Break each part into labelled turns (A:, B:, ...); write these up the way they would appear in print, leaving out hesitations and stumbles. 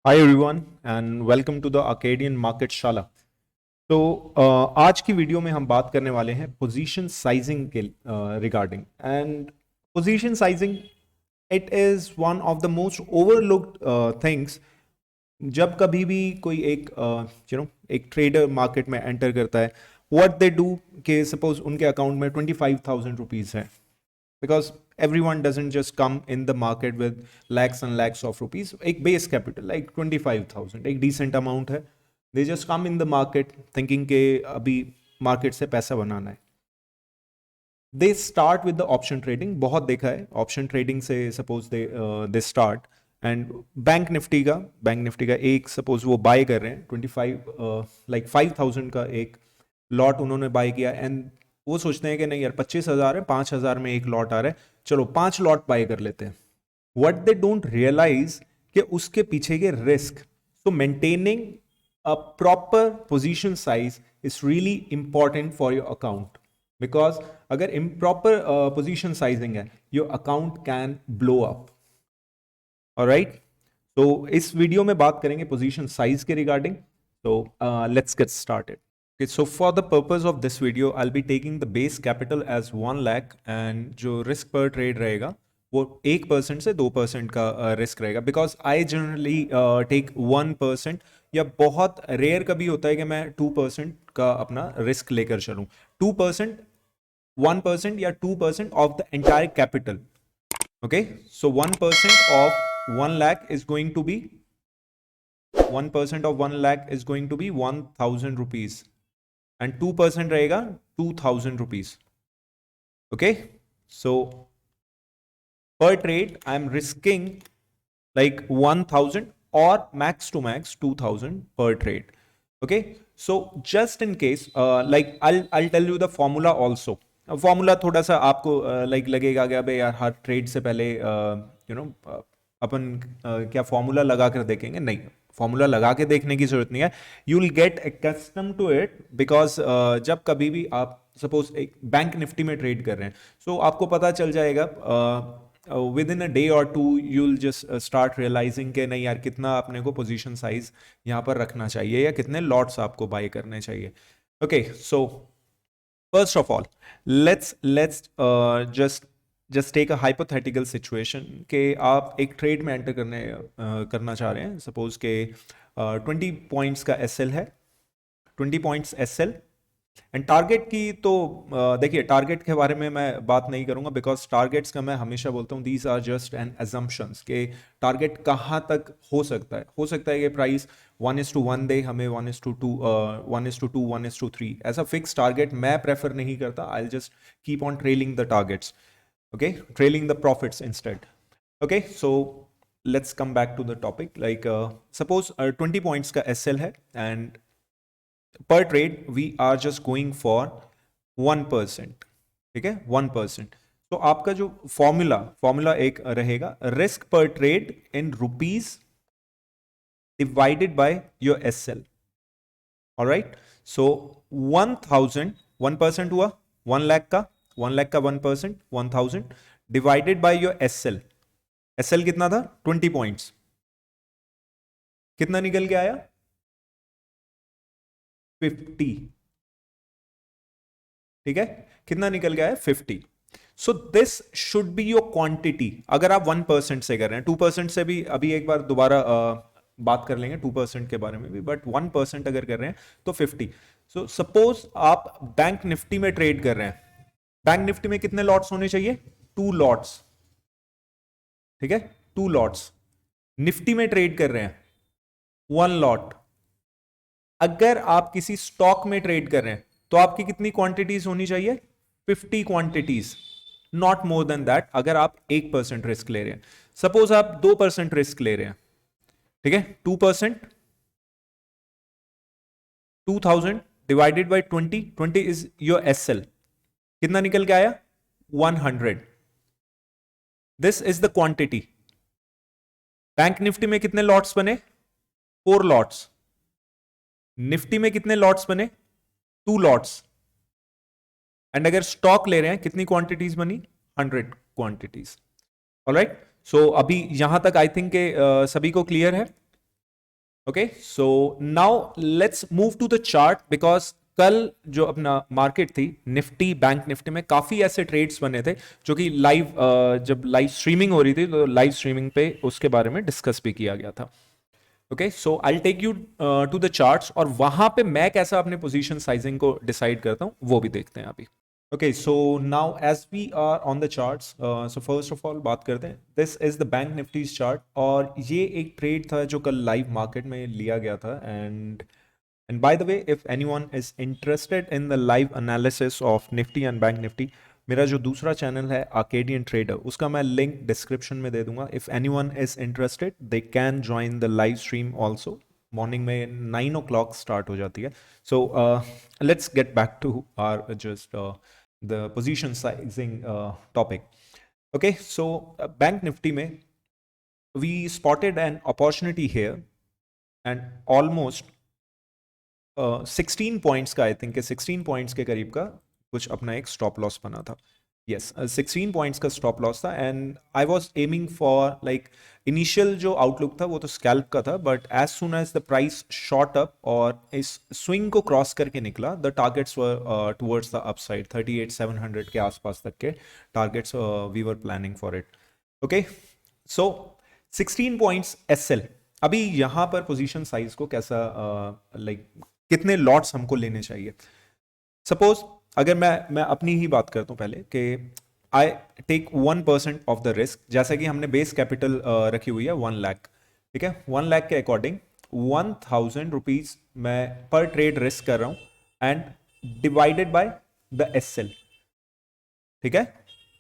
A: Hi everyone and welcome to the Arcadian market Shala. तो आज की वीडियो में हम बात करने वाले हैं पोजीशन साइजिंग के regarding. And position sizing it is one of the most overlooked things. जब कभी भी कोई एक ट्रेडर मार्केट में एंटर करता है, व्हाट दे डू कि सपोज उनके अकाउंट में 25,000 रुपीज़ है, because everyone doesn't just come in the market with lakhs and lakhs of rupees. एक base capital like 25,000 एक decent amount है. They just come in the market thinking के अभी market से पैसा बनाना है. They start with the option trading. बहुत देखा है option trading से suppose they start and bank Nifty का एक suppose वो buy कर रहे हैं 5,000 का एक लॉट उन्होंने बाय किया एंड वो सोचते हैं कि नहीं यार 25,000 है, 5,000 में एक लॉट आ रहा है, चलो 5 लॉट बाय कर लेते हैं। व्हाट दे डोंट रियलाइज कि उसके पीछे के risk. So maintaining a proper position size is really important for your account, because अगर इम्प्रॉपर पोजीशन साइजिंग है, your account can blow up. Alright, तो इस वीडियो में बात करेंगे पोजीशन साइज के रिगार्डिंग। तो let's get started. Okay, so for the purpose of this video, I'll be taking the base capital as 1 lakh and जो risk per trade रहेगा वो 1% से 2% का रिस्क रहेगा, बिकॉज आई जनरली टेक 1%, या बहुत रेयर कभी होता है कि मैं 2% का अपना रिस्क लेकर चलूँ। 2%, 1% या 2% of the entire capital. Okay, so 1% of 1 lakh is going to be 1% of 1 lakh is going to be 1,000 rupees and 2% रहेगा 2,000 rupees. Okay, so per trade I am risking like 1,000 or max to max 2,000 per trade. Okay, so just in case like I'll tell you the formula also. Formula थोड़ा सा आपको like लगेगा कि अबे यार हर trade से पहले अपन क्या फॉर्मूला लगा कर देखेंगे, नहीं, फॉर्मूला लगा के देखने की जरूरत नहीं है। You will get accustom to it, because जब कभी भी आप सपोज एक बैंक निफ्टी में ट्रेड कर रहे हैं, सो आपको पता चल जाएगा विद इन अ डे और two, you will just start realising के नहीं यार कितना अपने को पोजीशन साइज यहाँ पर रखना चाहिए या कितने लॉट्स आपको बाय करने चाहिए। Okay, so first of all, let's just take a hypothetical situation कि आप एक ट्रेड में एंटर करना चाह रहे हैं। सपोज के 20 पॉइंट्स का एसएल है, 20 पॉइंट्स एसएल एंड टारगेट की तो देखिए, टारगेट के बारे में मैं बात नहीं करूंगा, बिकॉज टारगेट्स का मैं हमेशा बोलता हूँ these are just an assumptions के टारगेट कहाँ तक हो सकता है कि प्राइस 1:1 दे हमें, 1:2, 1:2, 1:3, ऐसा फिक्स टारगेट मैं प्रेफर नहीं करता। आई will just keep on trailing the targets, okay, trailing the profits instead. Okay, so let's come back to the topic. Like suppose 20 points का SL है and per trade we are just going for 1%, ठीक है, 1%। तो आपका जो formula एक रहेगा, risk पर trade in rupees divided by your SL. Alright, so 1,000, 1% हुआ 1 लाख का, 1 लाख का 1% 1,000 divided by your SL. SL कितना था? 20 पॉइंट्स। कितना निकल के आया? 50। ठीक है, कितना निकल गया है? 50। So this should be your quantity. अगर आप 1% से कर रहे हैं, 2% से भी अभी एक बार दोबारा बात कर लेंगे 2% के बारे में भी, बट 1% अगर कर रहे हैं तो 50। सो सपोज आप बैंक निफ्टी में ट्रेड कर रहे हैं, बैंक निफ्टी में कितने लॉट्स होने चाहिए? 2 लॉट्स, ठीक है, 2 लॉट्स। निफ्टी में ट्रेड कर रहे हैं 1 लॉट। अगर आप किसी स्टॉक में ट्रेड कर रहे हैं तो आपकी कितनी क्वांटिटीज होनी चाहिए? 50 quantities, not more than that. अगर आप 1% रिस्क ले रहे हैं, सपोज आप 2% रिस्क ले रहे हैं, ठीक है, 2%, 2,000 divided by 20, 20 is your SL. कितना निकल के आया? 100। This is the quantity. Bank Nifty में कितने लॉट्स बने? 4 लॉट्स। निफ्टी में कितने लॉट्स बने? 2 लॉट्स। एंड अगर स्टॉक ले रहे हैं कितनी क्वांटिटीज बनी? 100 क्वांटिटीज। ऑलराइट, सो अभी यहां तक आई थिंक सभी को क्लियर है। Okay, so now let's move to the chart, because कल जो अपना मार्केट थी निफ्टी, बैंक निफ्टी में काफी ऐसे ट्रेड्स बने थे जो कि लाइव, जब लाइव स्ट्रीमिंग हो रही थी तो लाइव स्ट्रीमिंग पे उसके बारे में डिस्कस भी किया गया था। Okay, so I take you to the charts, और वहां पे मैं कैसा अपने पोजीशन साइजिंग को डिसाइड करता हूं वो भी देखते हैं अभी। Okay, so now as we are on the charts, so first of all बात करते हैं, this is the bank Nifty's chart, और ये एक ट्रेड था जो कल लाइव मार्केट में लिया गया था। And by the way, if anyone is interested in the live analysis of Nifty and bank Nifty, मेरा जो दूसरा चैनल है आर्केडियन ट्रेडर, उसका मैं लिंक डिस्क्रिप्शन में दे दूंगा। If anyone is interested they can join the live stream also. Morning में 9 o'clock स्टार्ट हो जाती है। So let's get back to our just the position sizing topic. Okay, so bank nifty mein we spotted an opportunity here, and almost 16 points का, I think 16 points के करीब का कुछ अपना एक स्टॉप लॉस बना था। यस, 16 पॉइंट्स का स्टॉप लॉस था, and I was aiming for, like initial जो आउटलुक था वो तो स्कैल्प का था, but as soon as the price shot up और इस स्विंग को क्रॉस करके निकला, the targets were towards the upside, 38,700 के आसपास तक के targets we were planning for it. Okay, so 16 points SL. अभी यहाँ पर पोजीशन साइज को कैसा, लाइक कितने लॉट्स हमको लेने चाहिए। सपोज अगर मैं अपनी ही बात करता हूँ पहले, कि I take 1% of the risk, जैसा कि हमने बेस कैपिटल रखी हुई है 1 लाख, ठीक है। 1 लाख के अकॉर्डिंग 1000 रुपीज मैं पर ट्रेड रिस्क कर रहा हूँ, and divided by the SL, ठीक है।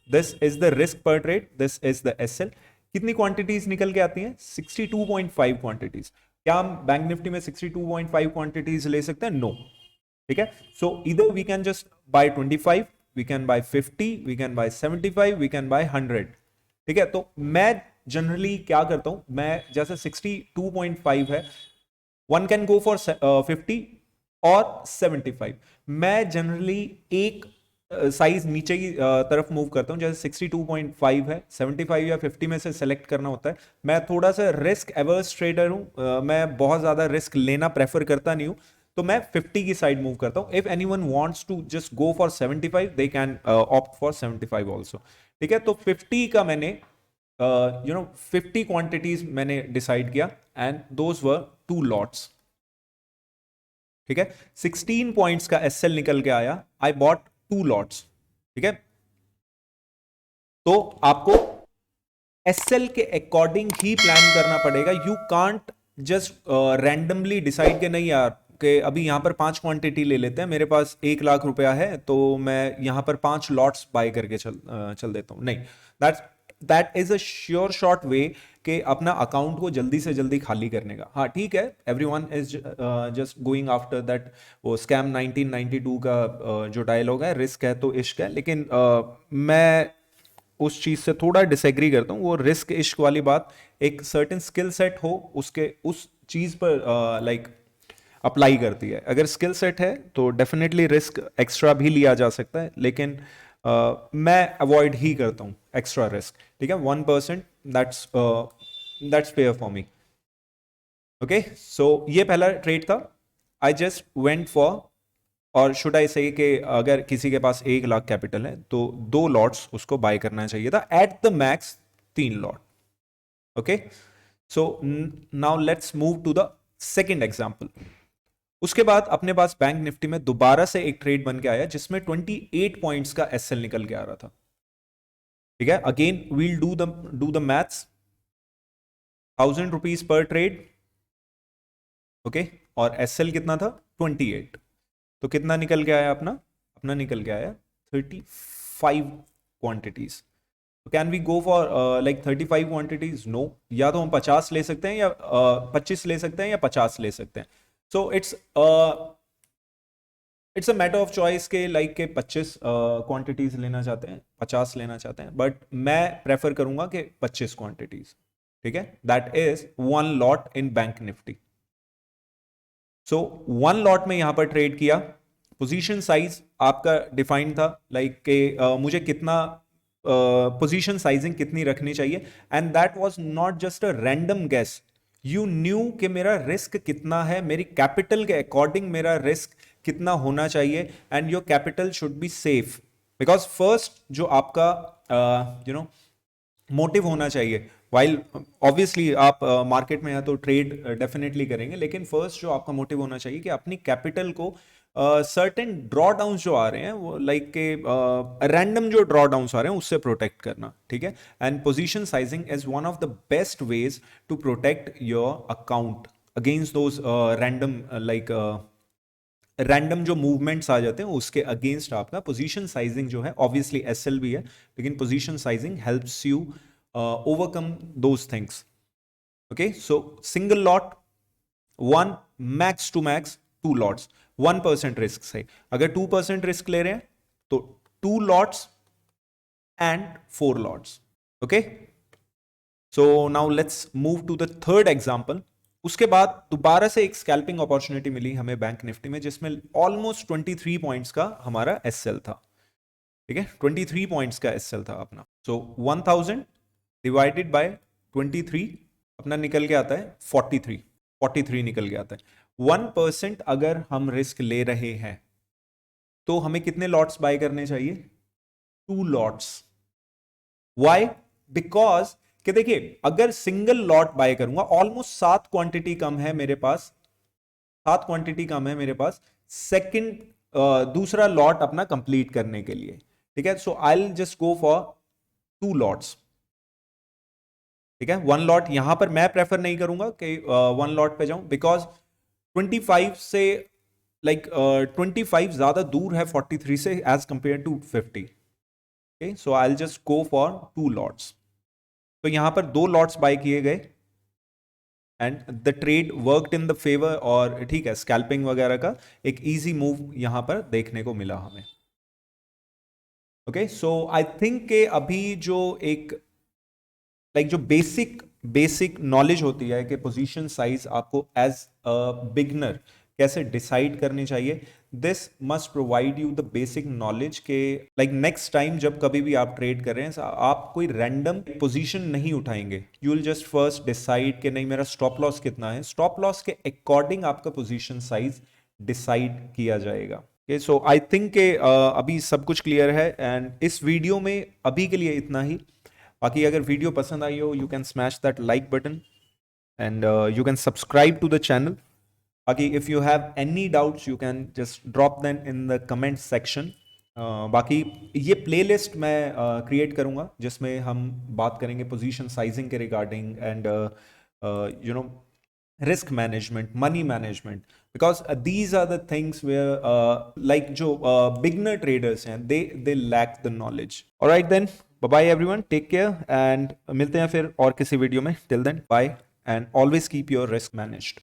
A: दिस इज द रिस्क पर trade, this is the SL. कितनी क्वांटिटीज निकल के आती हैं? 62.5 क्वांटिटीज। क्या हम बैंक निफ्टी में 62.5 क्वांटिटीज ले सकते हैं? नो, ठीक है। सो इधर we can just buy 25, we can buy 50, we can buy 75, we can buy 100, ठीक है। तो मैं जनरली क्या करता हूं, मैं जैसे 62.5 है, वन कैन गो फॉर 50 और 75। मैं जनरली एक साइज नीचे की तरफ मूव करता हूं, जैसे 62.5 है, 75 या 50 में से सेलेक्ट करना होता है। मैं थोड़ा सा रिस्क एवर्स ट्रेडर हूं, मैं बहुत ज्यादा रिस्क लेना प्रेफर करता नहीं हूं, तो मैं 50 की साइड मूव करता हूं। If anyone wants to just go for 75, they can opt for 75 also, ठीक है। तो 50 का मैंने 50 क्वांटिटीज मैंने डिसाइड किया, एंड दोज वर 2 लॉट्स, ठीक है। 16 पॉइंट्स का एसएल निकल के आया, आई बॉट 2 लॉट्स, ठीक है। तो आपको एसएल के अकॉर्डिंग ही प्लान करना पड़ेगा। You can't just randomly decide के नहीं यार, कि अभी यहां पर 5 क्वांटिटी ले लेते हैं, मेरे पास 1 लाख रुपया है तो मैं यहां पर 5 लॉट्स बाय करके चल देता हूं। नहीं, that is a sure short way कि अपना अकाउंट को जल्दी से जल्दी खाली करने का। हाँ ठीक है, everyone is just going after that, वो स्कैम 1992 का जो डायलॉग है, रिस्क है तो इश्क है, लेकिन मैं उस चीज से थोड़ा डिसएग्री करता हूँ। वो रिस्क इश्क वाली बात एक सर्टेन स्किल सेट हो उसके, उस चीज पर लाइक अप्लाई करती है। अगर स्किल सेट है तो डेफिनेटली रिस्क एक्स्ट्रा भी लिया जा सकता है, लेकिन मैं अवॉइड ही करता हूं एक्स्ट्रा रिस्क, ठीक है। 1% that's fair for me. Okay, so ये पहला ट्रेड था। आई जस्ट वेंट फॉर, और शुड आई से कि अगर किसी के पास 1 लाख कैपिटल है तो 2 लॉट्स उसको बाय करना चाहिए था, at the max 3 lot. Okay, so now let's move to the second example. उसके बाद अपने पास बैंक निफ्टी में दोबारा से एक ट्रेड बन के आया जिसमें 28 पॉइंट्स का एसएल निकल के आ रहा था, ठीक है। Again we'll do the maths, 1000 rupees per trade, okay, और एसएल कितना था? 28। तो कितना निकल के आया अपना निकल के आया 35 क्वांटिटीज। तो can we go for like 35 quantities? No, या तो हम 50 ले सकते हैं, या 25 ले सकते हैं, या 50 ले सकते हैं। So it's a matter of choice के, लाइक के 25 क्वांटिटीज लेना चाहते हैं, 50 लेना चाहते हैं, बट मैं प्रेफर करूंगा कि 25 क्वांटिटीज, ठीक है। That is 1 lot in bank Nifty. So 1 lot में यहां पर ट्रेड किया। पोजीशन साइज आपका डिफाइंड था, लाइक के मुझे कितना पोजीशन साइजिंग कितनी रखनी चाहिए, and that was not just a random guess. You knew कि मेरा रिस्क कितना है, मेरी कैपिटल के अकॉर्डिंग मेरा रिस्क कितना होना चाहिए, and your capital should be safe. Because first जो आपका मोटिव होना चाहिए, वाइल ऑब्वियसली आप मार्केट में है तो ट्रेड डेफिनेटली करेंगे, लेकिन फर्स्ट जो आपका मोटिव होना चाहिए कि अपनी कैपिटल को सर्टेन ड्रॉ डाउन जो आ रहे हैं वो लाइक के रैंडम जो ड्रॉ डाउन आ रहे हैं उससे प्रोटेक्ट करना, ठीक है। And position sizing is one of the best ways to protect your account against those random like random जो मूवमेंट्स आ जाते हैं उसके अगेंस्ट आपका पोजीशन साइजिंग जो है, ऑब्वियसली एसएल भी है, लेकिन position sizing helps you overcome those things. Okay, so single lot, one, max two max 2 lots, 1% risk से। अगर 2% रिस्क ले रहे हैं तो 2 lots and 4 lots. Okay, so now let's move to the third example. उसके बाद दोबारा से एक स्कैल्पिंग अपॉर्चुनिटी मिली हमें बैंक निफ्टी में, जिसमें ऑलमोस्ट 23 पॉइंट्स का हमारा एसएल था, ठीक है, 23 पॉइंट्स का एसएल था अपना। सो 1000 डिवाइडेड बाय 23 अपना निकल के आता है 43 निकल के आता है। 1% अगर हम रिस्क ले रहे हैं तो हमें कितने लॉट्स बाय करने चाहिए? 2 लॉट्स। वाई? बिकॉज कि देखिए अगर सिंगल लॉट बाय करूंगा, ऑलमोस्ट 7 क्वांटिटी कम है मेरे पास, 7 क्वांटिटी कम है मेरे पास सेकंड दूसरा लॉट अपना कंप्लीट करने के लिए, ठीक है। So I will just go for 2 lots, ठीक है। 1 लॉट यहां पर मैं प्रेफर नहीं करूंगा कि 1 लॉट पे जाऊं, बिकॉज 25 से लाइक 25 ज्यादा दूर है 43 से as compare to 50। Okay, so I will just go for 2 lots. तो यहां पर 2 लॉट्स बाय किए गए and the trade worked in the favour, और ठीक है स्कैल्पिंग वगैरह का एक इजी मूव यहां पर देखने को मिला हमें। ओके, सो आई थिंक के अभी जो एक लाइक जो बेसिक नॉलेज होती है कि पोजीशन साइज आपको एज अ बिगनर कैसे डिसाइड करनी चाहिए, this must provide you the basic knowledge के लाइक नेक्स्ट टाइम जब कभी भी आप ट्रेड कर रहे हैं आप कोई रैंडम पोजीशन नहीं उठाएंगे। You will just first decide कि नहीं मेरा स्टॉप लॉस कितना है, स्टॉप लॉस के अकॉर्डिंग आपका पोजीशन साइज डिसाइड किया जाएगा। सो आई थिंक के अभी सब कुछ क्लियर है, एंड इस वीडियो में अभी के लिए इतना ही। बाकी अगर वीडियो पसंद आई हो, you can smash that like button and you can subscribe to the channel. बाकी if you have any doubts you can just drop them in the comment section. बाकी ये प्लेलिस्ट मैं क्रिएट करूंगा जिसमें हम बात करेंगे पोजीशन साइजिंग के regarding and you know risk management, money management, because these are the things where like जो beginner traders हैं they lack the knowledge. All right then, bye bye everyone, take care and मिलते हैं फिर और किसी video में. Till then, bye and always keep your risk managed.